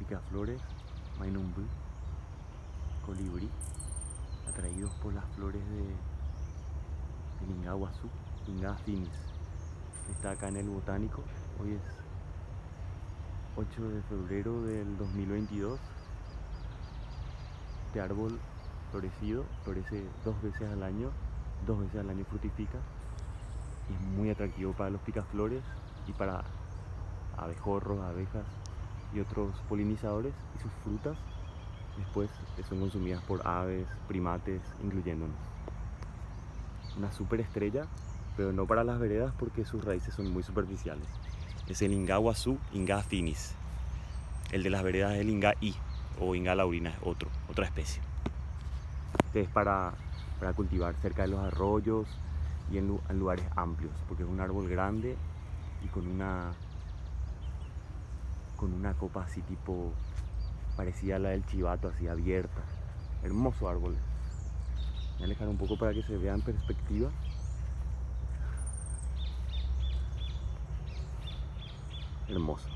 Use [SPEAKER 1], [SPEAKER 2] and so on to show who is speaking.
[SPEAKER 1] picaflores Mainumbu, colibrí, atraídos por las flores de Lingaguazú, Linga finis. Está acá en el botánico. Hoy es 8 de febrero del 2022. Este árbol florecido florece 2 veces al año, 2 veces al año frutifica y es muy atractivo para los picaflores y para abejorros, abejas y otros polinizadores, y sus frutas después son consumidas por aves, primates, incluyéndonos. Una superestrella, pero no para las veredas porque sus raíces son muy superficiales. Es el Lingaguazú, Linga finis. El de las veredas es el Linga i o Linga laurina, es otra especie. Este es para cultivar cerca de los arroyos y en lugares amplios, porque es un árbol grande y con una copa así tipo parecida a la del chivato, así abierta. Hermoso árbol. Voy a alejar un poco para que se vea en perspectiva. Hermoso.